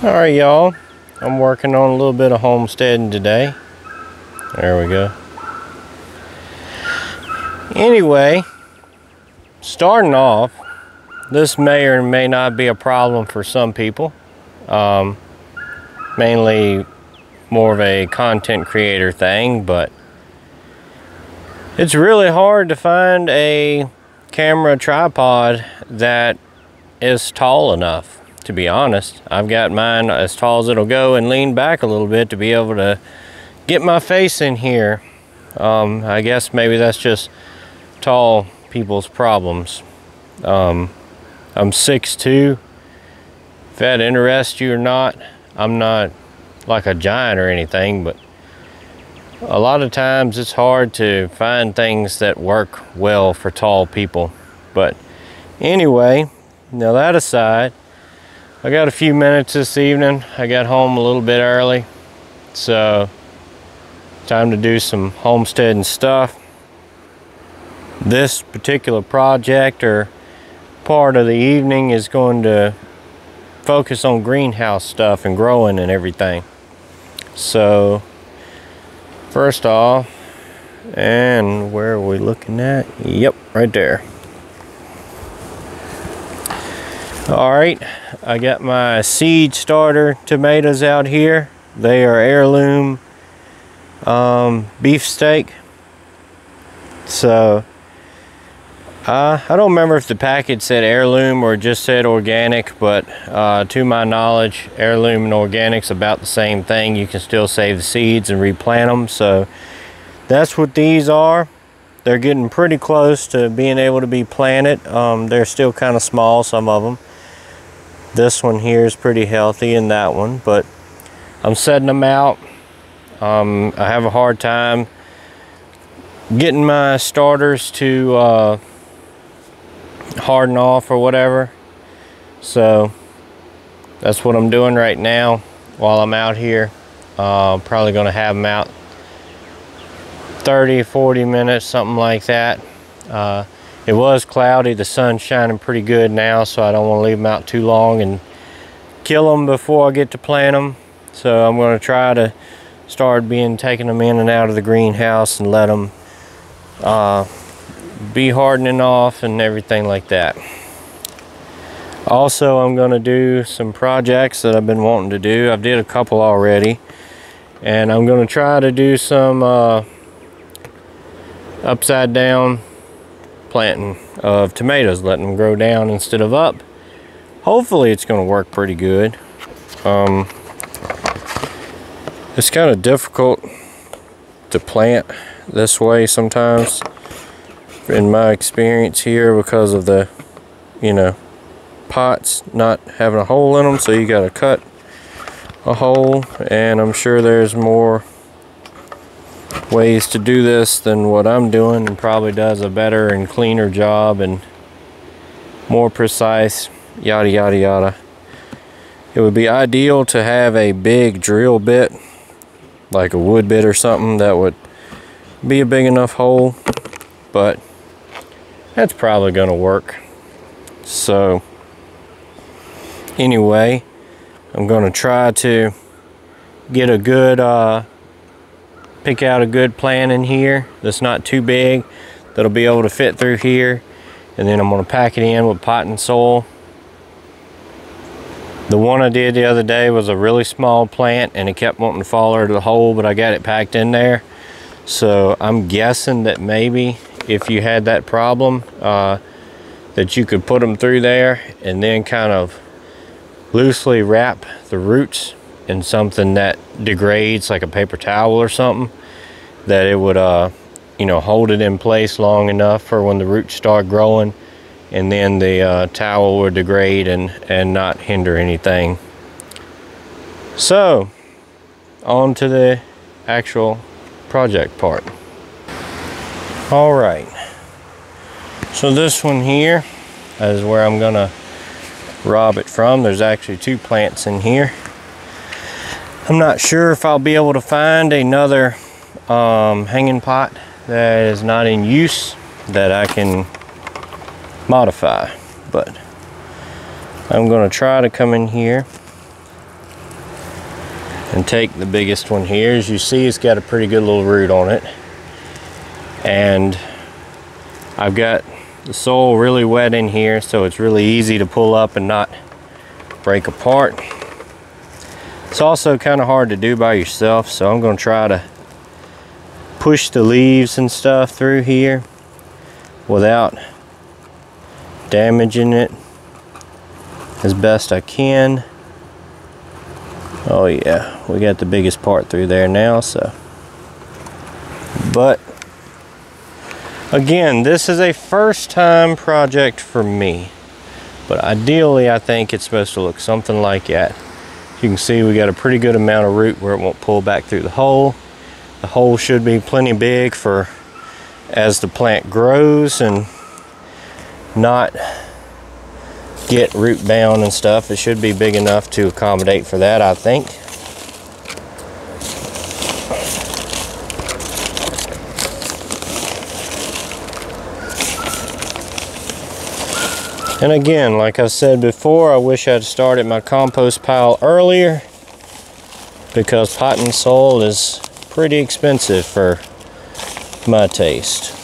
Alright y'all, I'm working on a little bit of homesteading today. There we go. Anyway, starting off, this may or may not be a problem for some people. Mainly more of a content creator thing, but it's really hard to find a camera tripod that is tall enough. To be honest, I've got mine as tall as it'll go and lean back a little bit to be able to get my face in here. I guess maybe that's just tall people's problems. I'm 6'2". If that interests you or not, I'm not like a giant or anything, but a lot of times it's hard to find things that work well for tall people. But anyway, now that aside, I got a few minutes this evening. I got home a little bit early, so time to do some homesteading stuff. This particular project or part of the evening is going to focus on greenhouse stuff and growing and everything. So first off, and where are we looking at? Yep, right there. All right, I got my seed starter tomatoes out here. They are heirloom beefsteak. So I don't remember if the package said heirloom or just said organic, but to my knowledge, heirloom and organic's about the same thing. You can still save the seeds and replant them. So that's what these are. They're getting pretty close to being able to be planted. They're still kind of small, some of them. This one here is pretty healthy, and that one, but I'm setting them out. I have a hard time getting my starters to harden off or whatever, so that's what I'm doing right now while I'm out here. Probably gonna have them out 30-40 minutes, something like that. It was cloudy, the sun's shining pretty good now, so I don't want to leave them out too long and kill them before I get to plant them. So I'm going to try to start taking them in and out of the greenhouse and let them be hardening off and everything like that. Also, I'm going to do some projects that I've been wanting to do. I've did a couple already, and I'm going to try to do some upside down planting of tomatoes, letting them grow down instead of up. Hopefully it's going to work pretty good. It's kind of difficult to plant this way sometimes in my experience here because of the, pots not having a hole in them, so you got to cut a hole, and I'm sure there's more ways to do this than what I'm doing, and probably does a better and cleaner job and more precise, yada yada yada. It would be ideal to have a big drill bit, like a wood bit or something, that would be a big enough hole, but that's probably going to work. So anyway, I'm going to try to get a good pick out a good plant in here that's not too big, that'll be able to fit through here, and then I'm going to pack it in with potting soil. The one I did the other day was a really small plant, and it kept wanting to fall out of the hole, but I got it packed in there. So I'm guessing that maybe if you had that problem, that you could put them through there and then kind of loosely wrap the roots in something that degrades, like a paper towel or something, that it would hold it in place long enough for when the roots start growing, and then the towel would degrade and not hinder anything. So on to the actual project part. All right, so this one here is where I'm gonna rob it from. There's actually two plants in here. I'm not sure if I'll be able to find another hanging pot that is not in use that I can modify, but I'm going to try to come in here and take the biggest one here. As you see, it's got a pretty good little root on it, and I've got the soil really wet in here, so it's really easy to pull up and not break apart. It's also kind of hard to do by yourself, so I'm going to try to push the leaves and stuff through here without damaging it as best I can. Oh yeah, we got the biggest part through there now, so. But again, this is a first time project for me, but ideally I think it's supposed to look something like that. You can see we got a pretty good amount of root where it won't pull back through the hole. The hole should be plenty big for as the plant grows and not get root bound and stuff. It should be big enough to accommodate for that, I think. And again, like I said before, I wish I'd started my compost pile earlier, because potting soil is pretty expensive for my taste.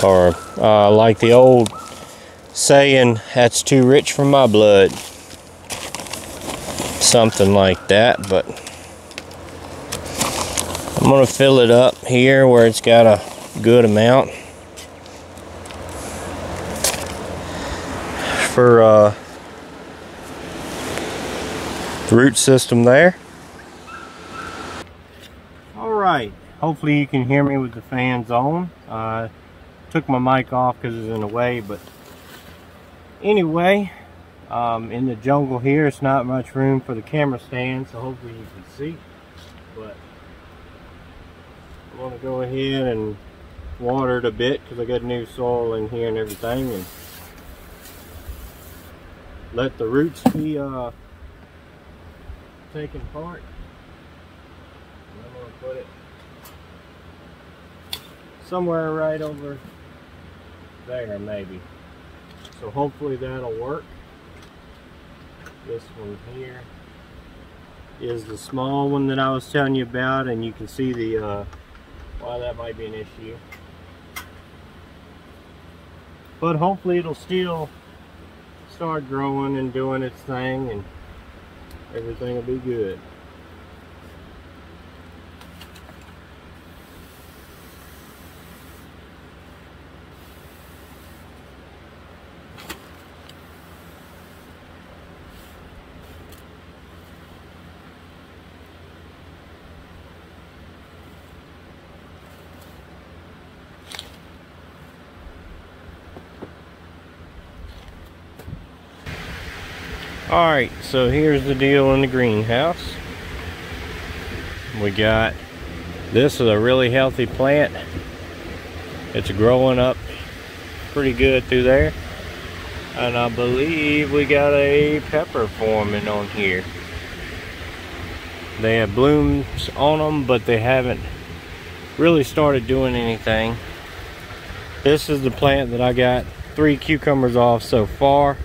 Or like the old saying, that's too rich for my blood. Something like that, but I'm gonna fill it up here where it's got a good amount for the root system there. Alright, hopefully you can hear me with the fans on. Took my mic off because it's in the way, but anyway, in the jungle here, it's not much room for the camera stand, so hopefully you can see. But I'm going to go ahead and water it a bit because I got new soil in here and everything, and let the roots be taking part. And I'm going to put it somewhere right over there maybe. So hopefully that'll work. This one here is the small one that I was telling you about, and you can see the why that might be an issue. But hopefully it'll still start growing and doing its thing, and everything will be good. Alright, so here's the deal in the greenhouse. We got, this is a really healthy plant. It's growing up pretty good through there. And I believe we got a pepper forming on here. They have blooms on them, but they haven't really started doing anything. This is the plant that I got 3 cucumbers off so far.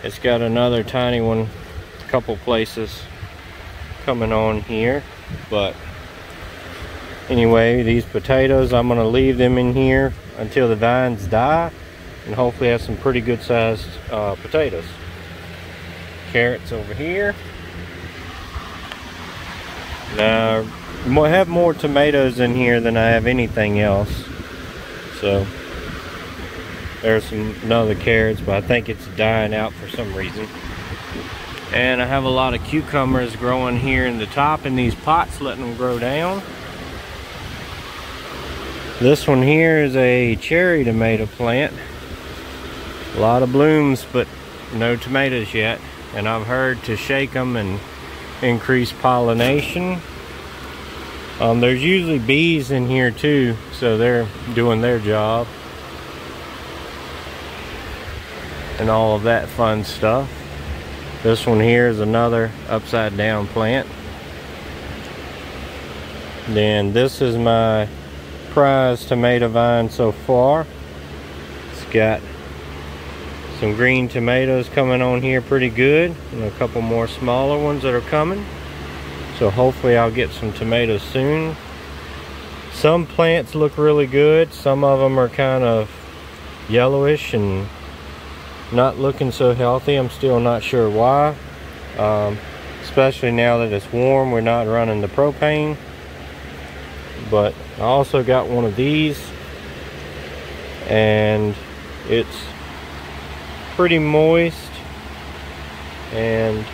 It's got another tiny one, a couple places coming on here. But anyway, these potatoes, I'm gonna leave them in here until the vines die, and hopefully have some pretty good sized potatoes. Carrots over here. Now, I have more tomatoes in here than I have anything else. So there's another carrots, but I think it's dying out for some reason. And I have a lot of cucumbers growing here in the top in these pots, letting them grow down. This one here is a cherry tomato plant. A lot of blooms, but no tomatoes yet. And I've heard to shake them and increase pollination. There's usually bees in here too, so they're doing their job. And all of that fun stuff. This one here is another upside down plant. Then this is my prize tomato vine so far. It's got Some green tomatoes coming on here pretty good, and a couple more smaller ones that are coming. So hopefully I'll get some tomatoes soon. Some plants look really good. Some of them are kind of yellowish and not looking so healthy. I'm still not sure why. Especially now that it's warm, we're not running the propane. But I also got one of these, and it's pretty moist, and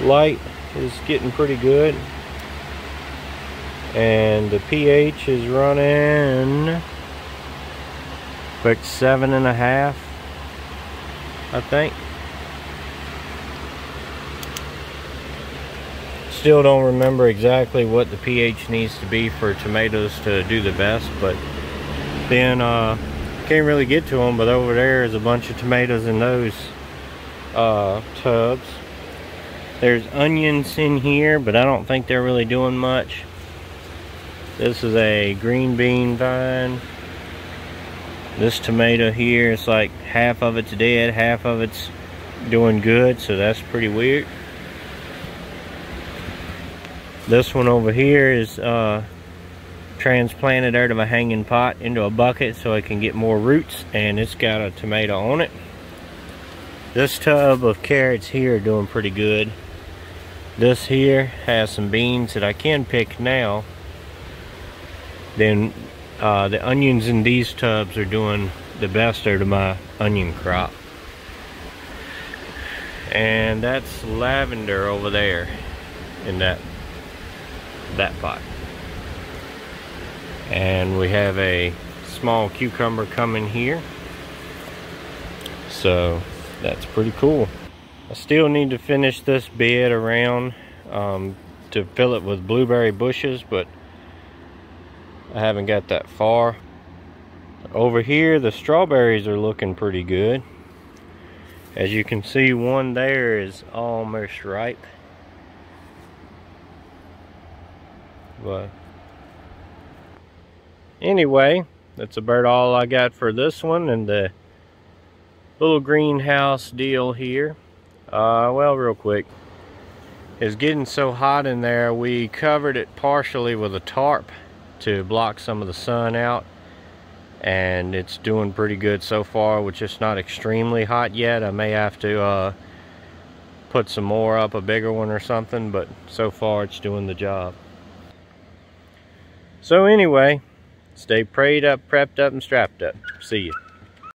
light is getting pretty good, and the pH is running like 7.5, I think. Still don't remember exactly what the pH needs to be for tomatoes to do the best, but then can't really get to them. But over there is a bunch of tomatoes in those tubs. There's onions in here, but I don't think they're really doing much. This is a green bean vine. This tomato here, it's like half of it's dead, half of it's doing good, so that's pretty weird. This one over here is transplanted out of a hanging pot into a bucket so it can get more roots, and it's got a tomato on it. This tub of carrots here are doing pretty good. This here has some beans that I can pick now. Then the onions in these tubs are doing the best out of my onion crop. And that's lavender over there in that pot. And we have a small cucumber coming here. So that's pretty cool. I still need to finish this bed around to fill it with blueberry bushes, but I haven't got that far. Over here the strawberries are looking pretty good. As you can see, one there is almost ripe. But anyway, that's about all I got for this one and the little greenhouse deal here. Well, real quick, it's getting so hot in there, we covered it partially with a tarp to block some of the sun out, and it's doing pretty good so far, which is not extremely hot yet. I may have to put some more up, a bigger one or something, but so far it's doing the job. So anyway, stay prayed up, prepped up, and strapped up. See you.